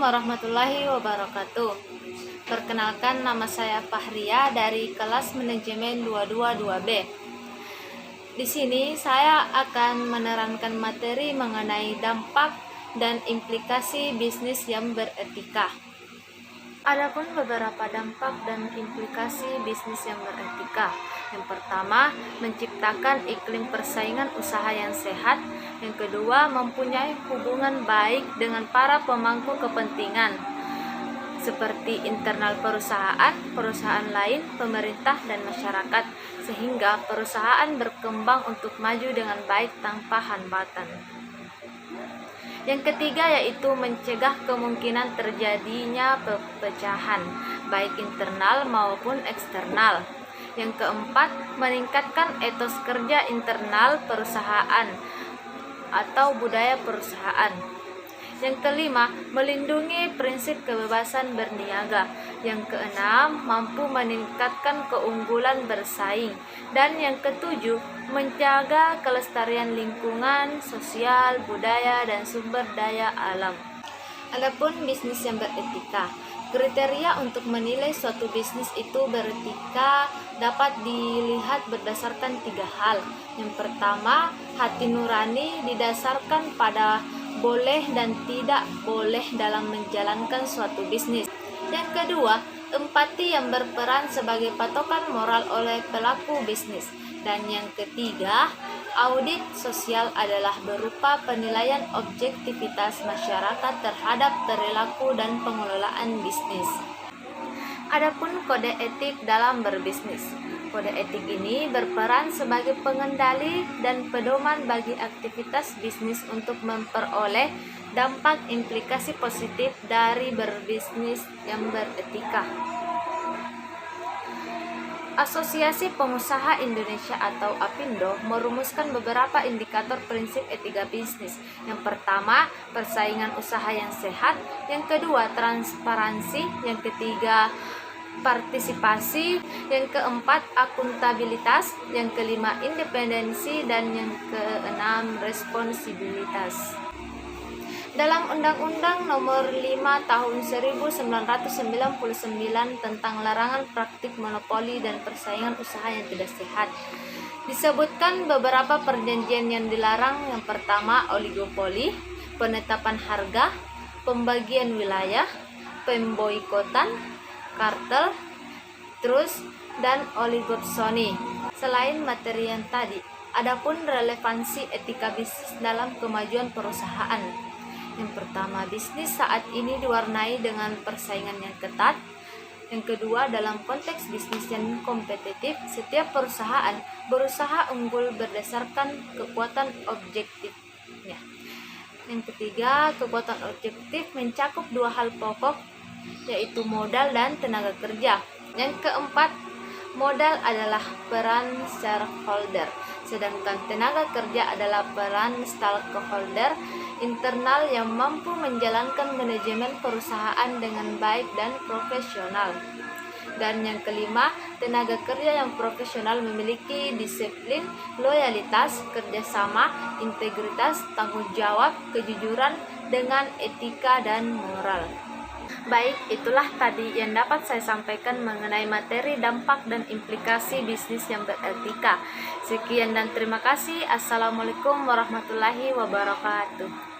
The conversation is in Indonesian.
warahmatullahi wabarakatuh. Perkenalkan, nama saya Fahria dari kelas manajemen 222B. Di sini saya akan menerangkan materi mengenai dampak dan implikasi bisnis yang beretika. Adapun beberapa dampak dan implikasi bisnis yang beretika. Yang pertama, menciptakan iklim persaingan usaha yang sehat. Yang kedua, mempunyai hubungan baik dengan para pemangku kepentingan seperti internal perusahaan, perusahaan lain, pemerintah, dan masyarakat, sehingga perusahaan berkembang untuk maju dengan baik tanpa hambatan. Yang ketiga yaitu mencegah kemungkinan terjadinya perpecahan, baik internal maupun eksternal. Yang keempat, meningkatkan etos kerja internal perusahaan atau budaya perusahaan. Yang kelima, melindungi prinsip kebebasan berniaga. Yang keenam, mampu meningkatkan keunggulan bersaing. Dan yang ketujuh, menjaga kelestarian lingkungan, sosial, budaya, dan sumber daya alam. Adapun bisnis yang beretika. Kriteria untuk menilai suatu bisnis itu beretika dapat dilihat berdasarkan 3 hal. Yang pertama, hati nurani didasarkan pada boleh dan tidak boleh dalam menjalankan suatu bisnis. Yang kedua, empati yang berperan sebagai patokan moral oleh pelaku bisnis. Dan yang ketiga, audit sosial adalah berupa penilaian objektivitas masyarakat terhadap perilaku dan pengelolaan bisnis. Adapun kode etik dalam berbisnis. Kode etik ini berperan sebagai pengendali dan pedoman bagi aktivitas bisnis untuk memperoleh dampak implikasi positif dari berbisnis yang beretika. Asosiasi Pengusaha Indonesia atau APindo merumuskan beberapa indikator prinsip etika bisnis. Yang pertama, persaingan usaha yang sehat. Yang kedua, transparansi. Yang ketiga, partisipasi. Yang keempat, akuntabilitas. Yang kelima, independensi. Dan yang keenam, responsibilitas. Dalam Undang-Undang Nomor 5 Tahun 1999 tentang larangan praktik monopoli dan persaingan usaha yang tidak sehat, disebutkan beberapa perjanjian yang dilarang. Yang pertama, oligopoli, penetapan harga, pembagian wilayah, pemboikotan, kartel, dan oligopsoni. Selain materi yang tadi, adapun relevansi etika bisnis dalam kemajuan perusahaan. Yang pertama, bisnis saat ini diwarnai dengan persaingan yang ketat. Yang kedua, dalam konteks bisnis yang kompetitif, setiap perusahaan berusaha unggul berdasarkan kekuatan objektifnya. Yang ketiga, kekuatan objektif mencakup 2 hal pokok, yaitu modal dan tenaga kerja. Yang keempat, modal adalah peran shareholder, sedangkan tenaga kerja adalah peran stakeholder internal yang mampu menjalankan manajemen perusahaan dengan baik dan profesional. Dan yang kelima, tenaga kerja yang profesional memiliki disiplin, loyalitas, kerjasama, integritas, tanggung jawab, kejujuran, dengan etika dan moral. Baik, itulah tadi yang dapat saya sampaikan mengenai materi dampak dan implikasi bisnis yang beretika. Sekian dan terima kasih. Assalamualaikum warahmatullahi wabarakatuh.